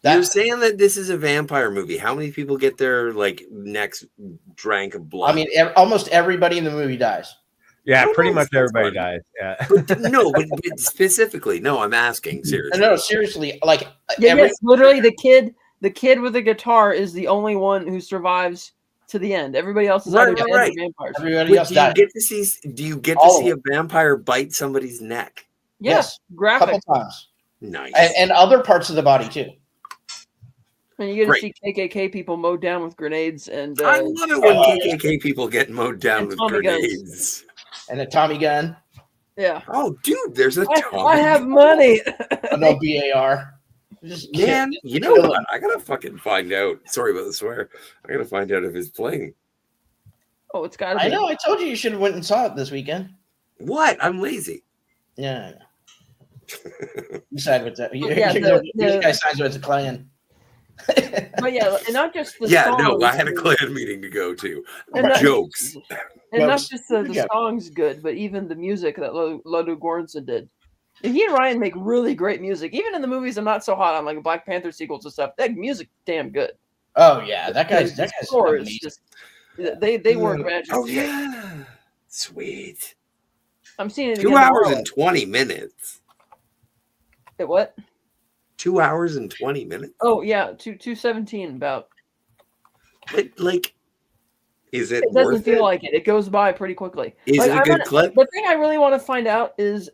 You're saying that this is a vampire movie. How many people get their next drank of blood? I mean, almost everybody in the movie dies. Yeah, pretty much everybody dies. Yeah. But specifically, no, I'm asking seriously. No, seriously. Like, yes, literally, the kid with the guitar is the only one who survives to the end. Everybody else is either dead or vampires. Everybody else died. Do you get to see a vampire bite somebody's neck? Yes, graphic. A couple times. Nice. And other parts of the body too. And you get to see KKK people mowed down with grenades. And I love it when KKK people get mowed down with grenades. Guns. And a Tommy gun. Yeah. Oh, dude, there's a Tommy I have money. No BAR. Man, you know what? I gotta fucking find out. Sorry about the swear. I gotta find out if it's playing. Oh, it's gotta be. I know. I told you should have went and saw it this weekend. What? I'm lazy. Yeah. You side with that. You guys sides with the Klan. But yeah, and not just the songs. No, I had a Klan meeting to go to. Jokes. And not just the songs good, but even the music that Ludwig Göransson did. And he and Ryan make really great music. Even in the movies I'm not so hot on, like Black Panther sequels and stuff. That music damn good. Oh yeah, that guy's score is just they work magic. Oh yeah. Sweet. I'm seeing it 2 hours and 20 minutes. What? 2 hours and 20 minutes. Oh yeah, 2:17 about. But is it? It doesn't feel like it. It goes by pretty quickly. Is it a good clip? The thing I really want to find out is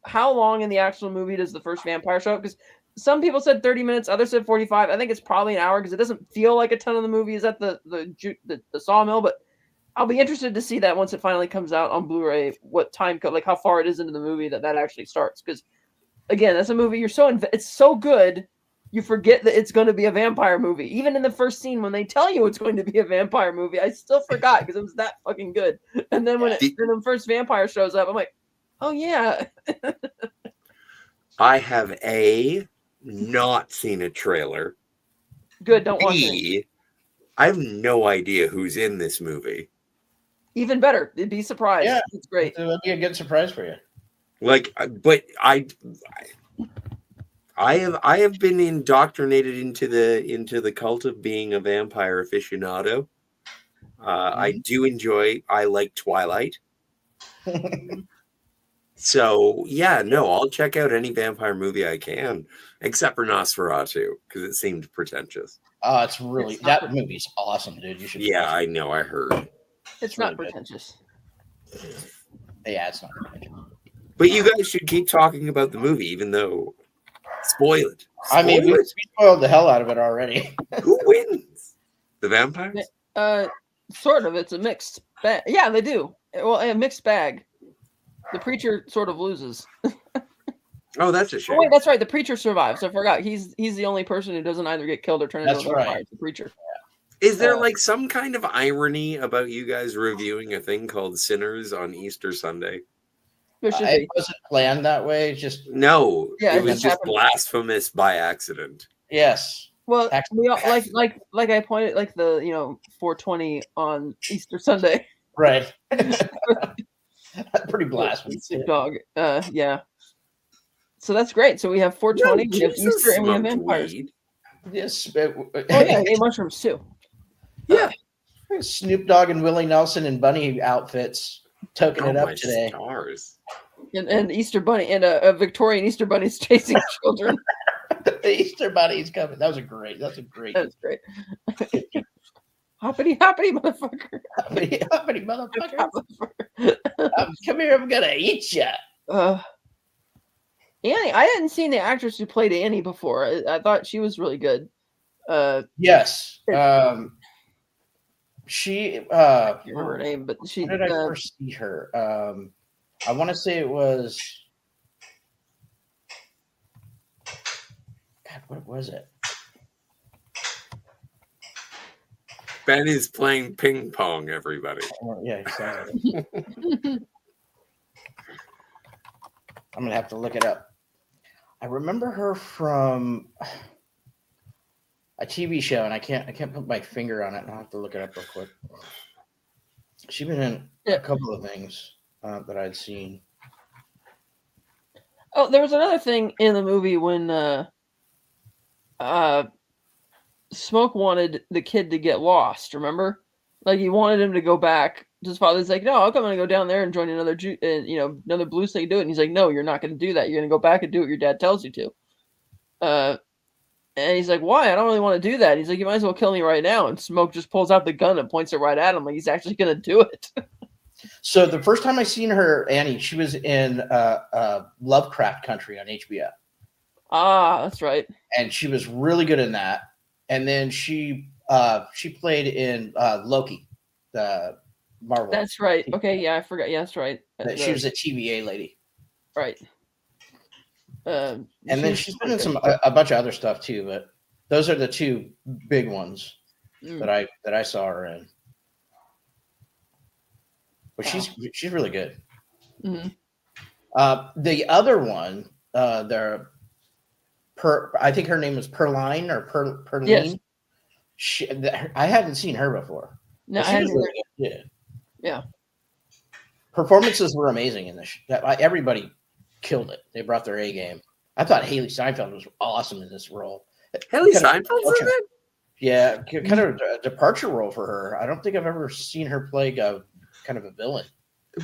how long in the actual movie does the first vampire show up? Because some people said 30 minutes, others said 45. I think it's probably an hour because it doesn't feel like a ton of the movie is at the sawmill. But I'll be interested to see that once it finally comes out on Blu-ray. What time code, like how far it is into the movie that actually starts? Because again, that's a movie it's so good. You forget that it's going to be a vampire movie. Even in the first scene when they tell you it's going to be a vampire movie, I still forgot because it was that fucking good. And then when the first vampire shows up, I'm like, oh yeah. I have not seen a trailer. Good, don't watch it. I have no idea who's in this movie. Even better. It'd be surprised. Yeah, it's great. It would be a good surprise for you. But I have been indoctrinated into the cult of being a vampire aficionado. I do enjoy. I like Twilight. So yeah, no, I'll check out any vampire movie I can, except for Nosferatu because it seemed pretentious. Oh, that movie's awesome, dude. You should. Yeah, I know. I heard. It's not pretentious. Yeah, it's not pretentious. But you guys should keep talking about the movie, even though spoil it. I mean, we spoiled the hell out of it already. Who wins? The vampires? Sort of. It's a mixed bag. Yeah, they do. Well, a mixed bag. The preacher sort of loses. Oh, that's a shame. Oh, wait, that's right. The preacher survives. I forgot. He's the only person who doesn't either get killed or turn into a vampire. The preacher. Is there like some kind of irony about you guys reviewing a thing called Sinners on Easter Sunday? It wasn't planned that way. Just no, it was just blasphemous by accident. Yes. Well, we all, like I pointed, like the 420 on Easter Sunday. Right. Pretty blasphemous. Dog. Yeah. So that's great. So we have 420, we have Easter, and we have vampires. Weed. Yes. Oh yeah, ate mushrooms too. Yeah. Snoop Dogg and Willie Nelson in bunny outfits toking it up today. Stars. And Easter Bunny and a Victorian Easter Bunny's chasing children. The Easter Bunny's coming. That's great. That's great. Hoppity motherfucker. Hoppity motherfucker. Come here, I'm gonna eat you. Annie, I hadn't seen the actress who played Annie before. I thought she was really good. Yes. She I can't remember her name, but she. When did I first see her? I want to say it was. God, what was it? Ben is playing ping pong, everybody. Oh, yeah, exactly. I'm gonna have to look it up. I remember her from a TV show, and I can't put my finger on it. I'll have to look it up real quick. She's been in a couple of things that I'd seen. Oh, there was another thing in the movie when Smoke wanted the kid to get lost. Remember, like he wanted him to go back. His father's like, "No, I'm going to go down there and join another another blue state do it." And he's like, "No, you're not going to do that. You're going to go back and do what your dad tells you to." And he's like, "Why? I don't really want to do that." He's like, "You might as well kill me right now." And Smoke just pulls out the gun and points it right at him, like he's actually going to do it. So the first time I seen her, Annie, she was in Lovecraft Country on HBO. Ah, that's right. And she was really good in that. And then she played in Loki, the Marvel. That's right. Okay, yeah, I forgot. Yeah, that's right. She was a TVA lady. Right. And then she's been in a bunch of other stuff too, but those are the two big ones that I saw her in. But she's really good. Mm-hmm. The other one, I think her name was Perline or Perline. Yes. I hadn't seen her before. No, I hadn't. Really yeah. Performances were amazing in this. Everybody killed it. They brought their A game. I thought Haley Steinfeld was awesome in this role. Haley Steinfeld's in it? Yeah, kind of a departure role for her. I don't think I've ever seen her play kind of a villain.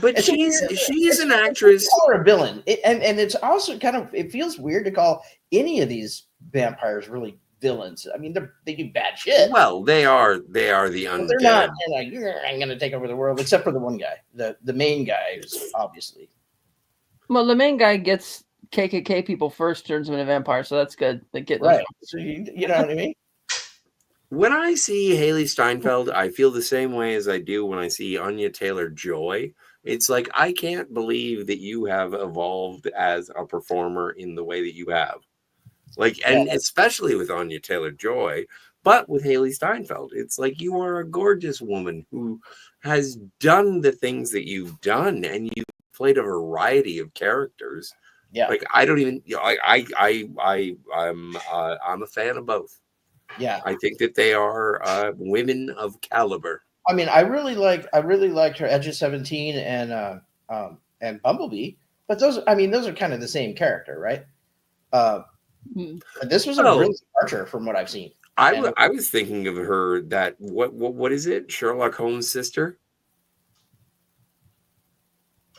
But she's an actress. Call her a villain, and it's also kind of, it feels weird to call any of these vampires really villains. I mean, they do bad shit. Well, they are the undead. They're not. They're like, I'm going to take over the world, except for the one guy, the main guy, is obviously. Well, the main guy gets KKK people first, turns them into vampires, so that's good. They get right. So you know what I mean. When I see Haley Steinfeld, I feel the same way as I do when I see Anya Taylor-Joy. It's like, I can't believe that you have evolved as a performer in the way that you have. Like, and especially with Anya Taylor-Joy, but with Haley Steinfeld, it's like you are a gorgeous woman who has done the things that you've done, and you've played a variety of characters. Yeah. Like, I don't even, I'm a fan of both. Yeah, I think that they are women of caliber. I mean, I really liked her Edge of 17 and Bumblebee, but those are kind of the same character, right? But this was a real departure from what I've seen. I was thinking of her that what is it? Sherlock Holmes' sister?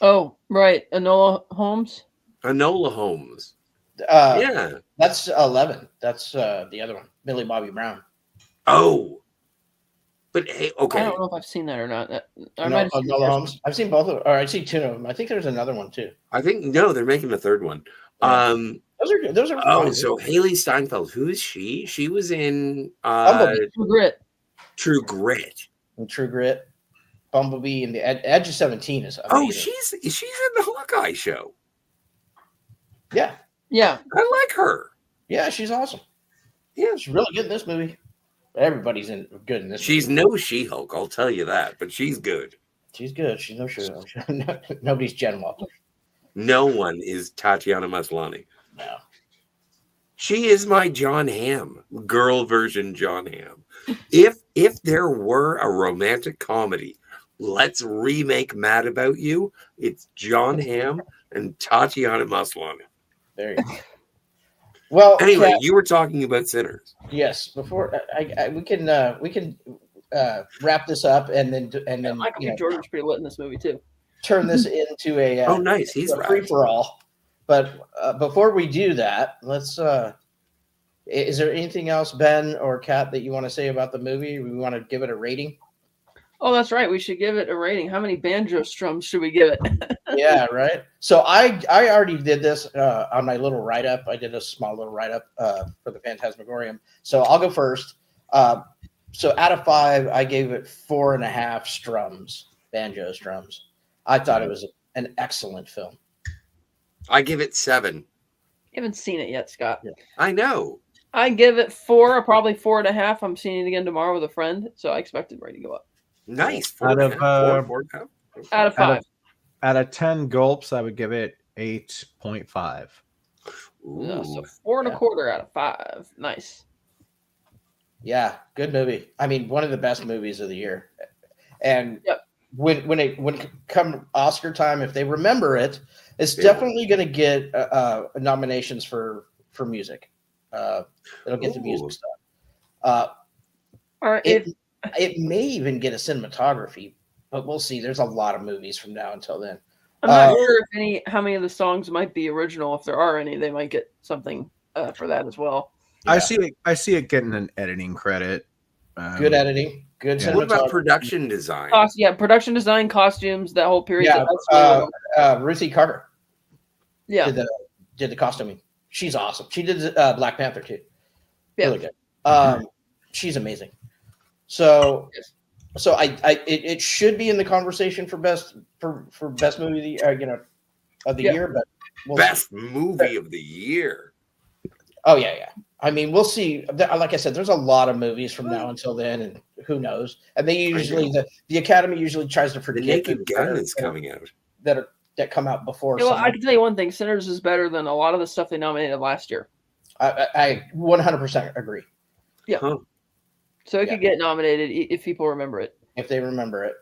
Oh, right, Enola Holmes. Enola Holmes. Yeah, that's 11. That's the other one, Millie Bobby Brown. Oh, but hey, okay. I don't know if I've seen that or not. Enola Holmes. I've seen both of them, or I've seen two of them. I think there's another one too. I think they're making a third one. Yeah. Those are. Oh, so Haley Steinfeld, who is she? She was in True Grit. True Grit. And True Grit. Bumblebee and the Edge of 17 is amazing. Oh, she's in the Hawkeye show. Yeah. Yeah. I like her. Yeah, she's awesome. Yeah, she's really good in this movie. Everybody's good in this. She's movie. no She-Hulk, I'll tell you that, but she's good. She's good. She's no She-Hulk. Nobody's Jen Walker. No one is Tatiana Maslany. No. She is my John Hamm, girl version John Hamm. If there were a romantic comedy, let's remake Mad About You. It's John Hamm and Tatiana Maslany. There you go. Well, anyway, Kat, you were talking about Sinners. Yes. Before we can wrap this up and then Michael B. Jordan's pretty lit in this movie too. Turn this into a oh nice, he's a free for all. But before we do that, let's. Is there anything else, Ben or Kat, that you want to say about the movie? We want to give it a rating. Oh, that's right. We should give it a rating. How many banjo strums should we give it? Yeah, right. So I already did this on my little write up. I did a small little write up for the Fantasmagorium. So I'll go first. So out of 5, I gave it 4.5 strums, banjo strums. I thought it was an excellent film. I give it 7. You haven't seen it yet, Scott. Yeah. I know. I give it 4, probably 4.5. I'm seeing it again tomorrow with a friend, so I expected Ray to go up. Nice. Out of 4.5. Out of 5. Out of 10 gulps, I would give it 8.5. So 4.25 out of 5. Nice. Yeah, good movie. I mean, one of the best movies of the year. And when it come Oscar time, if they remember it, it's definitely going to get nominations for music. It'll get the music stuff. It may even get a cinematography, but we'll see. There's a lot of movies from now until then. I'm not sure if how many of the songs might be original. If there are any, they might get something for that as well. Yeah. I see it getting an editing credit. Good editing. Good cinematography. What about production design? Production design, costumes, that whole period. Yeah, Ruthie Carter. Yeah, did the costuming. She's awesome. She did Black Panther too. Yeah. Really good. She's amazing. So it should be in the conversation for best movie of the year, but best movie of the year. Oh yeah. I mean, we'll see. Like I said, there's a lot of movies from now until then, and who knows? And they usually the Academy usually tries to forget the Naked Gun is coming out that come out before. Well, I can tell you one thing: Sinners is better than a lot of the stuff they nominated last year. I 100% agree. Yeah. Huh. So it could get nominated if people remember it. If they remember it.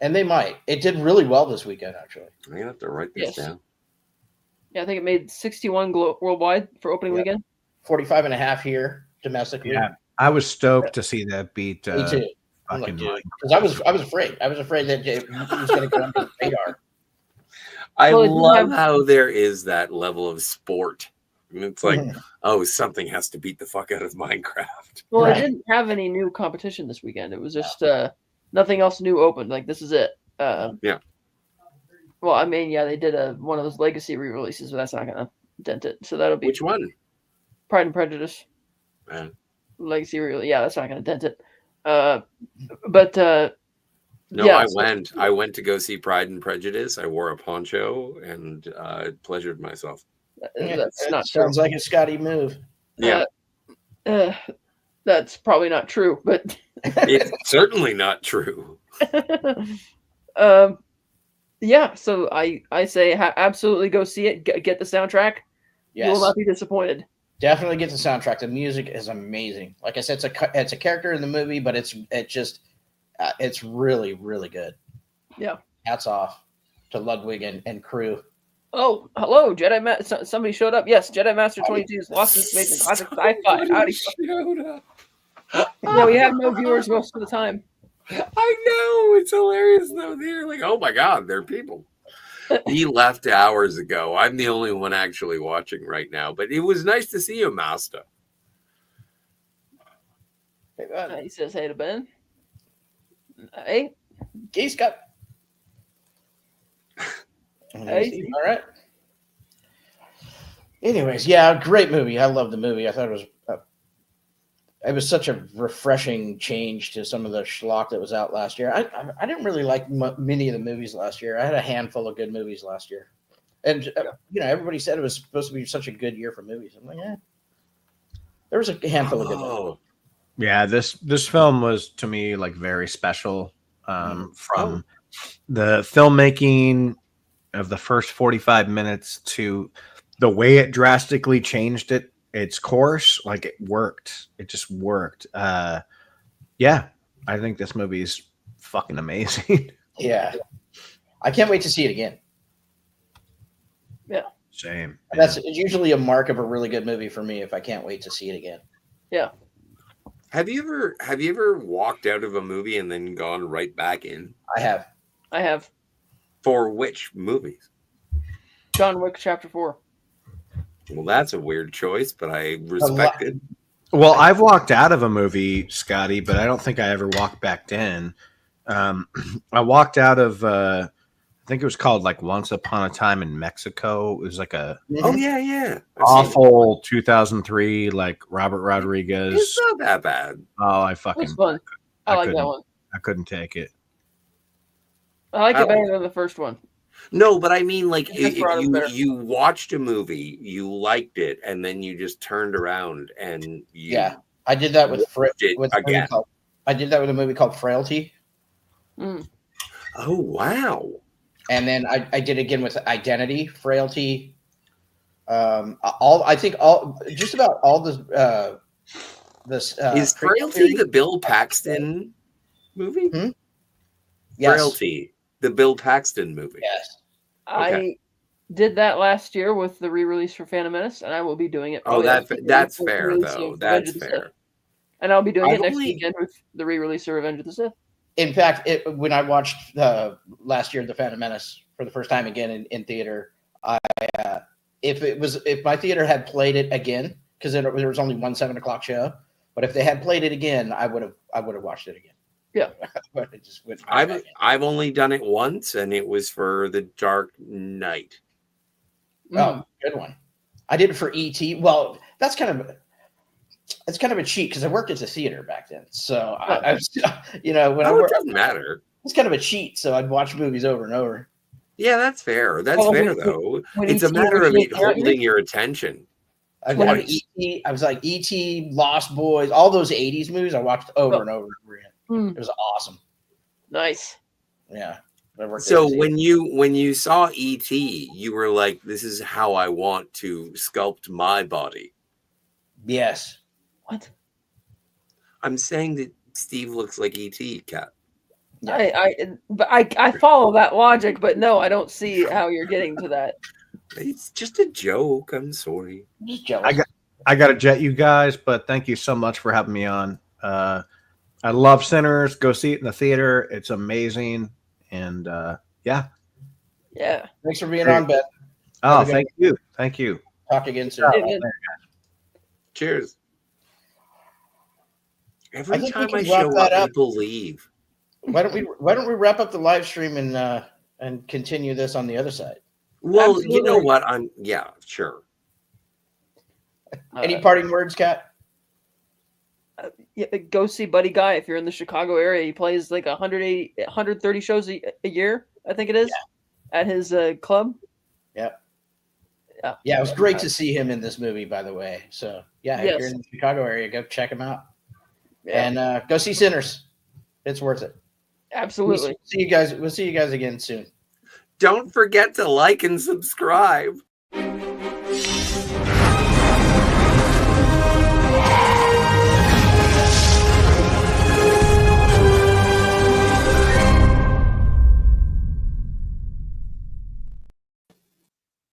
And they might. It did really well this weekend, actually. I'm going to have to write this down. Yeah, I think it made 61 worldwide for opening weekend. 45.5 here domestically. Yeah, I was stoked to see that beat. Me too. Because I was afraid. I was afraid that it was going to go under the radar. I love how there is that level of sport. And it's like, something has to beat the fuck out of Minecraft. Well, I didn't have any new competition this weekend. It was just nothing else new opened. Like, this is it. Yeah. Well, I mean, they did one of those legacy re-releases, but that's not going to dent it. So that'll be... Which one? Pride and Prejudice. Legacy re-release. Yeah, that's not going to dent it. I went to go see Pride and Prejudice. I wore a poncho and pleasured myself. That's not sounds true. like a Scotty move. Yeah. That's probably not true, but it's certainly not true. Yeah, so I say absolutely go see it. Get the soundtrack. Yes. You will not be disappointed. Definitely get the soundtrack. The music is amazing. Like I said, it's a character in the movie, but it's really, really good. Yeah. Hats off to Ludwig and crew. Oh, hello, Jedi somebody showed up. Yes, Jedi Master 22's Lost in Space and Classic Sci-Fi. Howdy. Yeah, we have no viewers most of the time. I know. It's hilarious, though. They're like, oh, my God, they're people. He left hours ago. I'm the only one actually watching right now. But it was nice to see you, Master. He says hey to Ben. Hey. Geese got... Hey. All right. Anyways, yeah, great movie. I love the movie. I thought it was such a refreshing change to some of the schlock that was out last year. I didn't really like many of the movies last year. I had a handful of good movies last year, and everybody said it was supposed to be such a good year for movies. I'm like, there was a handful of good movies. Yeah, this film was to me like very special. From the filmmaking of the first 45 minutes to the way it drastically changed its course, like it worked. It just worked. Yeah, I think this movie is fucking amazing. Yeah, I can't wait to see it again. Yeah, Same. That's usually a mark of a really good movie for me if I can't wait to see it again. Yeah. Have you ever walked out of a movie and then gone right back in? I have. For which movies? John Wick Chapter 4. Well, that's a weird choice, but I respect it. Well, I've walked out of a movie, Scotty, but I don't think I ever walked back in. I walked out of, I think it was called like Once Upon a Time in Mexico. It was like a awful 2003, like Robert Rodriguez. It's not that bad. Oh, It was fun. I like that one. I couldn't take it. I like it better than the first one. No, but I mean, like, if you watched a movie, you liked it, and then you just turned around and I did that with again. I did that with a movie called Frailty. Mm. Oh wow! And then I did again with Identity, Frailty. Just about all this. Is Frailty the Bill Paxton movie? Hmm? Yes. Frailty, the Bill Paxton movie. Yes. I did that last year with the re-release for Phantom Menace, and I will be doing it. That's fair, though. That's fair. And I'll be doing it next weekend with the re-release of Revenge of the Sith. In fact, when I watched last year The Phantom Menace for the first time again in theater, if my theater had played it again, because there was only one 7:00 show, but if they had played it again, I would have watched it again. Yeah. But it just went I've only done it once, and it was for The Dark Knight. Oh, good one. I did it for E.T. Well, it's kind of a cheat because I worked at the theater back then. So I was, when it doesn't matter. It's kind of a cheat. So I'd watch movies over and over. Yeah, that's fair. That's fair, though. It's a matter of it holding your attention. I got E.T. I was like E.T., Lost Boys, all those 80s movies I watched over and over again. It was awesome. Nice. Yeah. So when you saw E.T., you were like, this is how I want to sculpt my body. Yes. What? I'm saying that Steve looks like E.T., Kat. Yeah. I follow that logic, but no, I don't see how you're getting to that. It's just a joke. I'm sorry. I'm just jealous. I got to jet you guys, but thank you so much for having me on. I love Sinners. Go see it in the theater. It's amazing. And yeah. Thanks for being on, Ben. Oh, thank you. Thank you. Talk again soon. Cheers. Every time I show up, people leave. Why don't we wrap up the live stream and continue this on the other side? Well, absolutely. You know what? Sure. Any parting words, Kat? Go see Buddy Guy if you're in the Chicago area. He plays like 130 shows a year, I think it is, at his club. Yeah, it was great to see him in this movie, by the way. So if you're in the Chicago area, go check him out, and go see Sinners. It's worth it. Absolutely. We'll see you guys again soon. Don't forget to like and subscribe.